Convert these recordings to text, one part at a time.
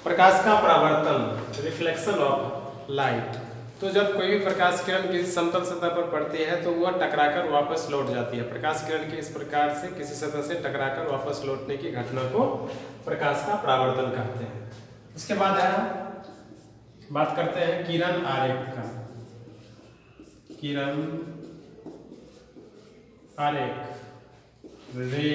प्रकाश का परावर्तन, reflection of light. तो जब कोई भी प्रकाश किरण किसी समतल सतह पर पड़ती है तो वह टकराकर वापस लौट जाती है। प्रकाश किरण के इस प्रकार से किसी सतह से टकराकर वापस लौटने की घटना को प्रकाश का परावर्तन कहते हैं। उसके बाद है बात करते हैं किरण आरेख का। किरण आरेख, रे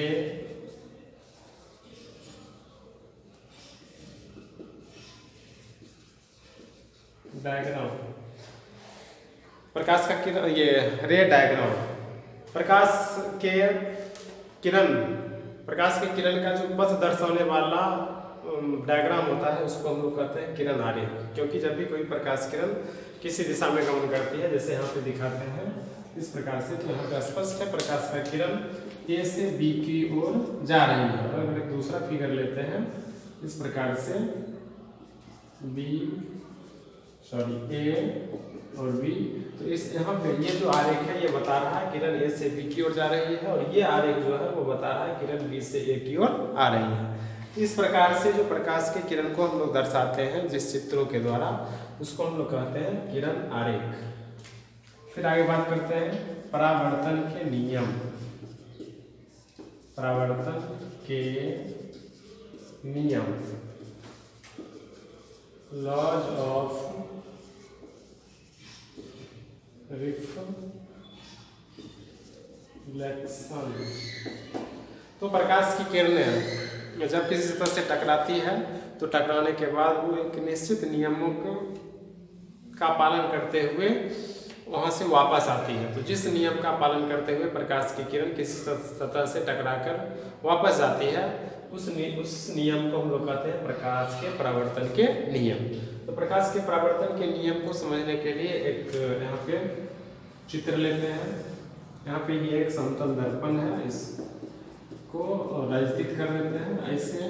डायग्राम, प्रकाश का किरण, ये रे डायग्राम, प्रकाश के किरण का जो पथ दर्शाने वाला डायग्राम होता है उसको हम लोग कहते हैं किरण आरेख। क्योंकि जब भी कोई प्रकाश किरण किसी दिशा में गमन करती है, जैसे यहाँ पे दिखाते हैं इस प्रकार से, तो यहाँ पे स्पष्ट है प्रकाश का किरण ए से बी की ओर जा रही है। और अगर एक दूसरा फिगर लेते हैं इस प्रकार से, ए और बी, तो इस यहाँ पे ये जो आरेख है ये बता रहा है किरण ए से बी की ओर जा रही है, और ये आरेख जो है वो बता रहा है किरण बी से ए की ओर आ रही है। इस प्रकार से जो प्रकाश के किरण को हम लोग दर्शाते हैं जिस चित्रों के द्वारा, उसको हम लोग कहते हैं किरण आरेख। फिर आगे बात करते हैं परावर्तन के नियम। परावर्तन के नियम, लॉज ऑफ रिफ्लेक्शन। तो प्रकाश की किरणें जब किसी सतह से टकराती है तो टकराने के बाद वो एक निश्चित नियमों का पालन करते हुए वहाँ से वापस आती है। तो जिस नियम का पालन करते हुए प्रकाश की किरण किसी सतह से टकराकर वापस आती है उस नियम को हम लोग कहते हैं प्रकाश के परावर्तन के नियम। तो प्रकाश के परावर्तन के नियम को समझने के लिए एक यहाँ पे चित्र लेते हैं। यहाँ पे ये एक समतल दर्पण है, इसको राजतीत कर देते हैं। ऐसे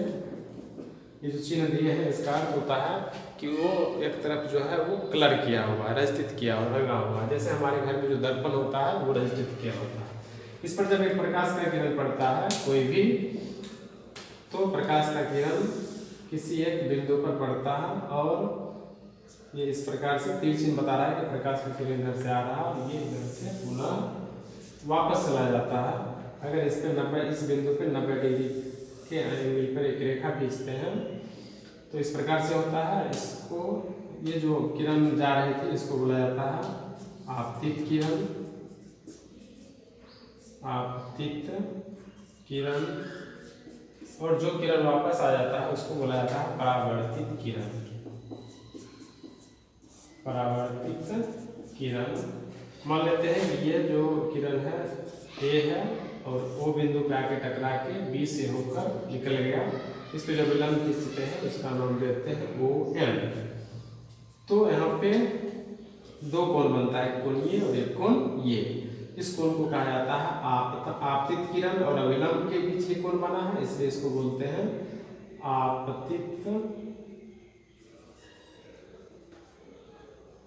ये जो चिन्ह दिए हैं इसका अर्थ होता है कि वो एक तरफ जो है वो कलर किया हुआ है, रजित किया हुआ, रंगा हुआ है। जैसे हमारे घर में जो दर्पण होता है वो रजित किया होता है। इस पर जब एक प्रकाश का किरण पड़ता है कोई भी, तो प्रकाश का किरण किसी एक बिंदु पर पड़ता है और ये इस प्रकार से तीर चिन्ह बता रहा है कि प्रकाश का किरण इधर से आ रहा है और ये इधर से पुनः वापस चला जाता है। अगर इस पे 90, इस बिंदु पे 90 डिग्री के एंगल पर एक रेखा खींचते हैं तो इस प्रकार से होता है। इसको, ये जो किरण जा रही थी इसको बोला जाता है आपतित किरण। आपतित किरण, और जो किरण वापस आ जाता है उसको बोला जाता है परावर्तित किरण। परावर्तित किरण, मान लेते हैं कि ये जो किरण है ए है और ओ बिंदु पे आके टकरा के बी से होकर निकल गया। इस पे जब विलंब खींचते हैं उसका नाम देते हैं ओ एन। तो यहाँ पे दो कोण बनता है, एक कोण ये और एक कोण ये। इस कोण को कहा जाता है आपतित किरण, और अविलंब के बीच ये कोण बना है इसलिए इसको बोलते हैं आपतित।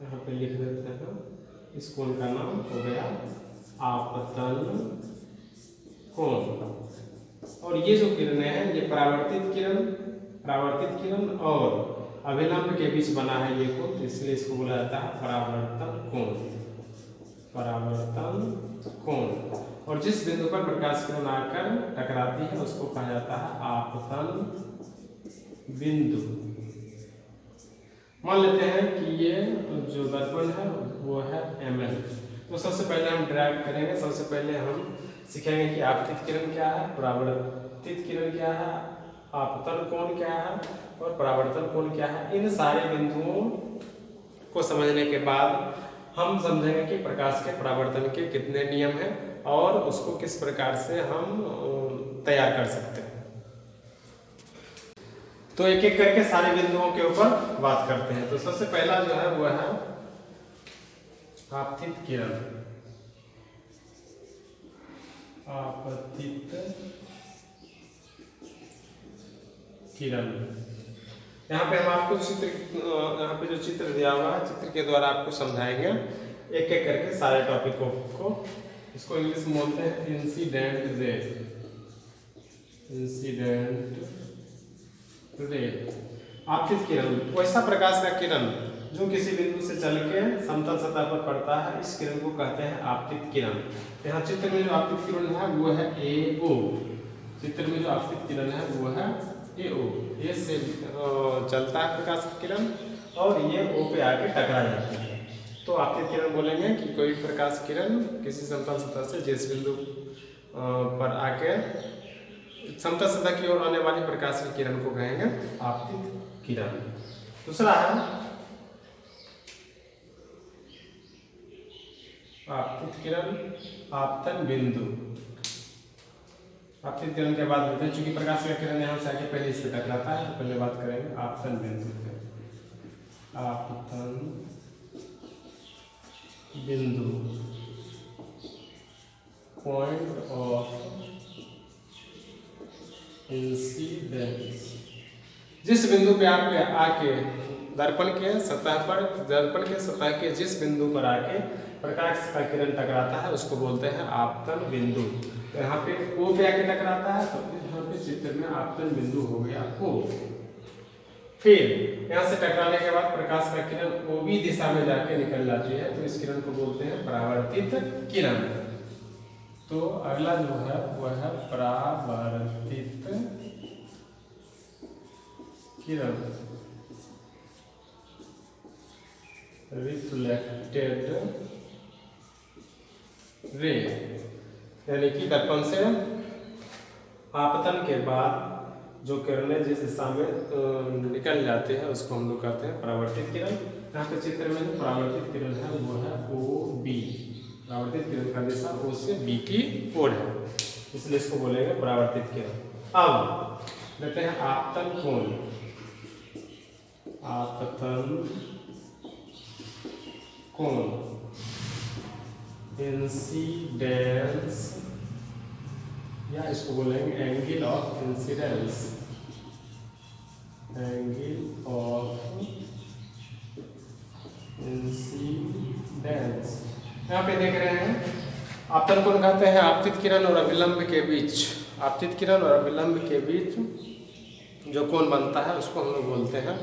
यहाँ पे लिख देते हैं, इस कोण का नाम हो गया आपतन कोण। और ये जो किरणें हैं ये परावर्तित किरण और अभिलंब के बीच बना है ये कोण, इसलिए इसको बोला जाता है परावर्तन कोण। परावर्तन कोण, और जिस बिंदु पर प्रकाश किरण आकर टकराती है उसको कहा जाता है आपतन बिंदु। मान लेते हैं कि ये जो दर्पण है वो है ml। तो सबसे पहले हम ड्राइव करेंगे। सबसे पहले हम सीखेंगे कि आपतित किरण क्या है, परावर्तित किरण क्या है, आपतन कोण क्या है और परावर्तन कोण क्या है। इन सारे बिंदुओं को समझने के बाद हम समझेंगे कि प्रकाश के परावर्तन के कितने नियम हैं और उसको किस प्रकार से हम तैयार कर सकते हैं। तो एक एक करके सारे बिंदुओं के ऊपर बात करते हैं। तो सबसे पहला जो है वो है आपतित किरण। आपतित किरण, यहाँ पे हम आपको चित्र, यहाँ पे जो चित्र दिया हुआ है चित्र के द्वारा आपको समझाएंगे एक एक करके सारे टॉपिकों को। इसको इंग्लिश में बोलते हैं इंसिडेंट रे। Incident ray. आपतित किरण वैसा प्रकाश का किरण जो किसी बिंदु से चल के समतल सतह पर पड़ता है, इस किरण को कहते हैं आपतित किरण। यहाँ चित्र में जो आपतित किरण है वो है AO। चित्र में जो आपतित किरण है वो है AO। ए से चलता है प्रकाश का किरण और ये O पे आके टकरा जाती है। तो आपतित किरण बोलेंगे कि कोई प्रकाश किरण किसी समतल सतह से जिस बिंदु पर आके समतल सतह की ओर आने वाली प्रकाश की किरण को कहेंगे आपतित किरण। दूसरा है आपतित किरण आपतन बिंदु। आपतित किरण के बाद बोलते हैं चूंकि प्रकाश का किरण यहाँ से आके पहले इससे टकराता है, तो पहले बात करेंगे आपतन बिंदु पे। आपतन बिंदु पॉइंट ऑफ इंसिडेंस। जिस बिंदु पे आप आके दर्पण के सतह के जिस बिंदु पर आके प्रकाश का किरण टकराता है उसको बोलते हैं आपतन बिंदु। तो यहाँ पे O पे आके टकराता है, तो यहाँ पे चित्र में आपतन बिंदु हो गया O। फिर यहाँ से टकराने के बाद प्रकाश का किरण OB दिशा में जाके निकल जाती है, तो इस किरण को बोलते हैं परावर्तित किरण। तो अगला जो है वह है परावर्तित किरण, रिफ्लेक्टेड रे। यानी कि दर्पण से आपतन के बाद जो किरणें जिस दिशा में निकल जाते हैं उसको हम लोग कहते हैं परावर्तित किरण। यहाँ पे चित्र में परावर्तित किरण है वो है OB। परावर्तित किरण का दिशा O से B की ओर है, इसलिए इसको बोलेंगे परावर्तित किरण। अब लेते हैं आपतन कोण। आपतन कोण इंसिडेंस, या इसको बोलेंगे angle of incidence. Angle of incidence. यहाँ पे देख रहे हैं आपतन कोण कहते हैं आपतित किरण और अभिलंब के बीच, आपतित किरण और अभिलंब के बीच जो कोण बनता है उसको हम लोग बोलते हैं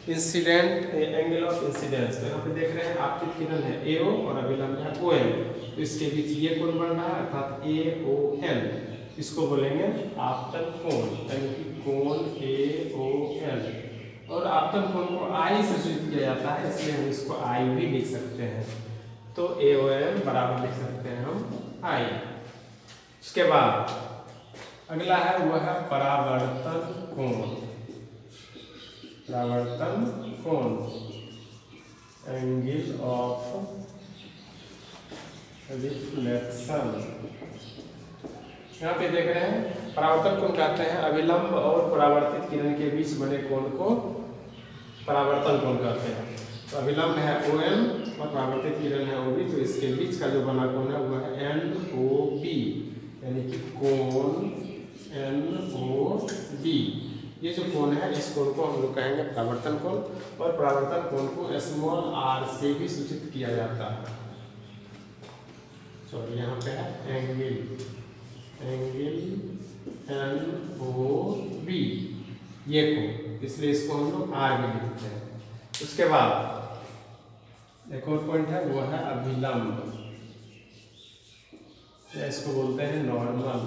इंसिडेंट एंगल ऑफ इंसिडेंस। तो यहाँ पे देख रहे हैं आपतित किरण है AO और अभिलंब है OM, तो इसके बीच ये कोण बन रहा है अर्थात AON। इसको बोलेंगे आपतन कोण, यानी कि कोण AON। और आपतन कोण को I से सूचित किया जाता है, इसलिए हम इसको I भी लिख सकते हैं। तो AON बराबर लिख सकते हैं हम I। उसके बाद अगला है वह है परावर्तन कोण। परावर्तन कोण एंगल ऑफ रिफ्लेक्शन। यहाँ पे देख रहे हैं परावर्तन कोण कहते हैं अभिलंब और परावर्तित किरण के बीच बने कोण को परावर्तन कोण कहते हैं। तो अभिलंब है OM और परावर्तित किरण है OB, तो इसके बीच का जो बना कोण है वह है NOB, यानी कि कोण NOB। ये जो कोण है इस कोण को हम लोग कहेंगे परावर्तन कोण, और परावर्तन कोण को स्मॉल r से भी सूचित किया जाता है। सॉरी यहाँ पे है एंगल NOB ये कोण, इसलिए इसको हम लोग R में लिखते हैं। उसके बाद एक और पॉइंट है वो है अभिलंब, या इसको बोलते हैं नॉर्मल।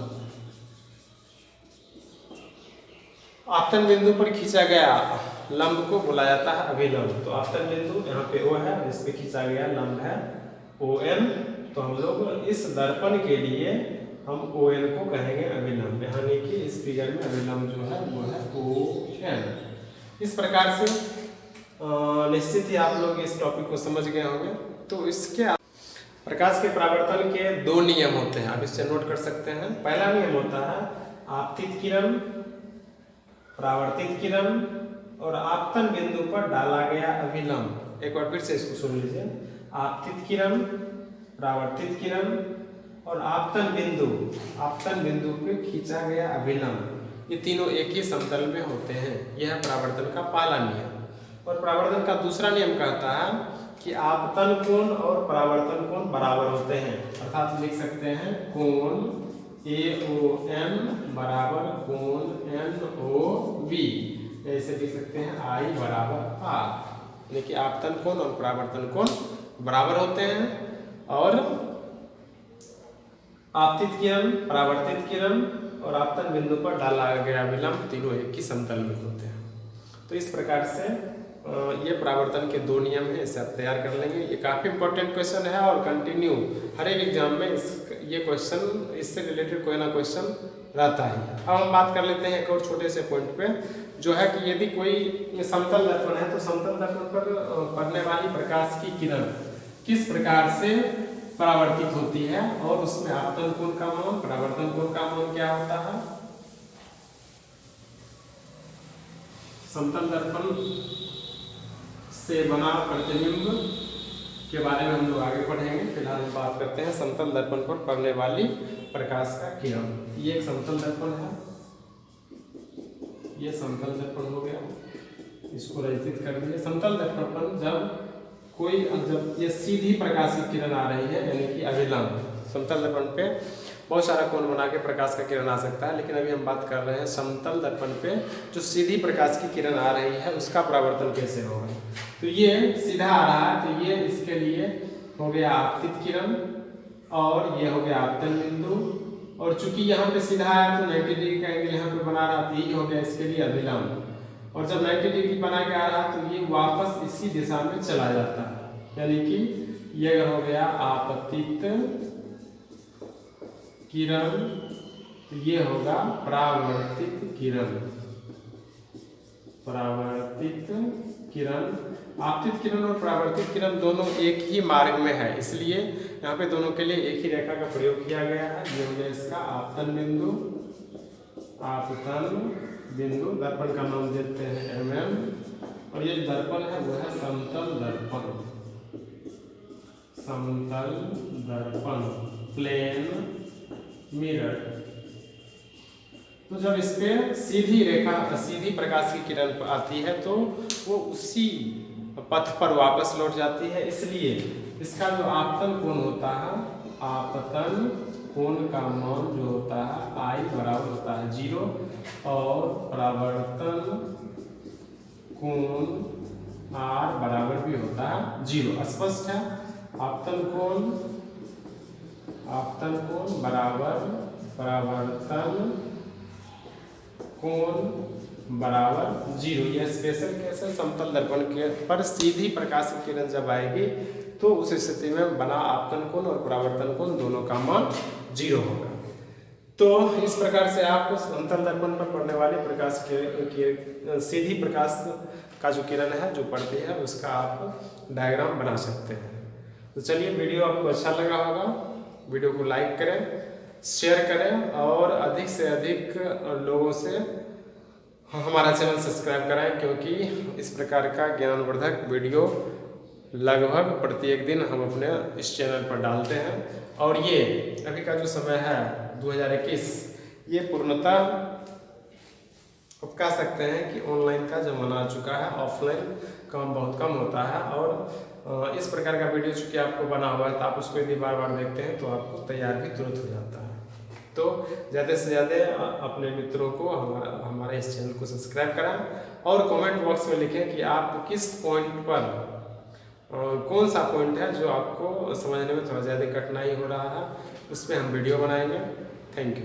आपतन बिंदु पर खींचा गया लंब को बोला जाता है अभिलंब। तो आपतन बिंदु यहाँ पे O है, जिस पे खींचा गया लंब है ON। तो हम लोग इस दर्पण के लिए हम ON को कहेंगे अभिलंब, यानी कि इस फिगर में अभिलंब जो है वो है ON। इस प्रकार से निश्चित ही आप लोग इस टॉपिक को समझ गए होंगे। तो इसके प्रकाश के परावर्तन के दो नियम होते हैं, आप इससे नोट कर सकते हैं। पहला नियम होता है आपतित किरण, परावर्तित किरण और आपतन बिंदु पर डाला गया अभिलंब। एक बार फिर से इसको सुन लीजिए, आपतित किरण, परावर्तित किरण और आपतन बिंदु पे खींचा गया अभिलंब, ये तीनों एक ही समतल में होते हैं। यह परावर्तन का पहला नियम। और परावर्तन का दूसरा नियम कहता है कि आपतन कोण और परावर्तन कोण बराबर होते हैं, अर्थात लिख सकते हैं कोण AON बराबर कोण NOB। ऐसे लिख सकते हैं I बराबर R, यानी कि आपतन कोण और परावर्तन कोण बराबर होते हैं और आपतित किरण, परावर्तित किरण और आपतन बिंदु पर डाला गया विलंब तीनों एक ही समतल में होते हैं। तो इस प्रकार से ये परावर्तन के दो नियम हैं, इसे आप तैयार कर लेंगे। ये काफ़ी इंपॉर्टेंट क्वेश्चन है और कंटिन्यू हर एक एग्जाम में ये क्वेश्चन, इससे रिलेटेड कोई ना क्वेश्चन रहता ही है। अब हम बात कर लेते हैं एक और छोटे से पॉइंट पे, जो है कि यदि कोई समतल दर्पण है तो समतल दर्पण पर पड़ने वाली प्रकाश की किरण किस प्रकार से परावर्तित होती है और उसमें आपतन कोण का मान, परावर्तन कोण का मान क्या होता है। समतल दर्पण से बना प्रतिबिंब के बारे में हम लोग आगे पढ़ेंगे। फिलहाल हम बात करते हैं समतल दर्पण पर पड़ने वाली प्रकाश का किरण। ये एक समतल दर्पण है, ये समतल दर्पण हो गया, इसको रचित कर दिए। समतल दर्पण पर जब ये सीधी प्रकाश की किरण आ रही है, यानी कि अभिलंब, समतल दर्पण पे बहुत सारा कोण बना के प्रकाश का किरण आ सकता है, लेकिन अभी हम बात कर रहे हैं समतल दर्पण पे जो सीधी प्रकाश की किरण आ रही है उसका परावर्तन कैसे होगा। तो ये सीधा आ रहा है तो ये इसके लिए हो गया आपतित किरण और ये हो गया आपतन बिंदु, और चूंकि यहाँ पे सीधा आया तो 90 डिग्री का एंगल यहाँ पे बना रहा, तो ये हो गया इसके लिए अभिलंब, और जब 90 डिग्री बना के आ रहा तो ये वापस इसी दिशा में चला जाता है, यानी कि ये हो गया आपतित किरण, तो ये होगा परावर्तित किरण। परावर्तित किरण, आपतित किरण और परावर्तित किरण दोनों एक ही मार्ग में है, इसलिए यहाँ पे दोनों के लिए एक ही रेखा का प्रयोग किया गया है। ये हो गया इसका आपतन बिंदु, आपतन बिंदु, दर्पण का नाम देते हैं MM, और ये दर्पण है वो है समतल दर्पण, समतल दर्पण, प्लेन मिरर। तो जब इस पे सीधी रेखा, सीधी प्रकाश की किरण आती है तो वो उसी पथ पर वापस लौट जाती है, इसलिए इसका जो आपतन कोण होता है, आपतन कोण का मान जो होता है I बराबर होता है 0, और परावर्तन कोण R बराबर भी होता है 0। स्पष्ट है। आपतन कोण बराबर परावर्तन कोण बराबर 0। यह स्पेशल केस है। समतल दर्पण के पर सीधी प्रकाश की किरण जब आएगी तो उस स्थिति में बना आपतन कोण और परावर्तन कोण दोनों का मान 0 होगा। तो इस प्रकार से आप समतल दर्पण पर पड़ने वाले प्रकाश के सीधी प्रकाश का जो किरण है जो पड़ती है उसका आप डायग्राम बना सकते हैं। तो चलिए, वीडियो आपको अच्छा लगा होगा, वीडियो को लाइक करें, शेयर करें और अधिक से अधिक लोगों से हमारा चैनल सब्सक्राइब कराएं, क्योंकि इस प्रकार का ज्ञानवर्धक वीडियो लगभग प्रत्येक दिन हम अपने इस चैनल पर डालते हैं। और ये अभी का जो समय है 2021, ये पूर्णतः अब कह सकते हैं कि ऑनलाइन का जमाना आ चुका है, ऑफलाइन काम बहुत कम होता है, और इस प्रकार का वीडियो चूँकि आपको बना हुआ है तो आप उसको यदि बार बार देखते हैं तो आपको तैयार भी तुरंत हो जाता है। तो ज़्यादा से ज़्यादा अपने मित्रों को हमारे इस चैनल को सब्सक्राइब कराएं और कमेंट बॉक्स में लिखें कि आप किस पॉइंट पर कौन सा पॉइंट है जो आपको समझने में थोड़ा ज़्यादा कठिनाई हो रहा है, उस पर हम वीडियो बनाएंगे। Thank you.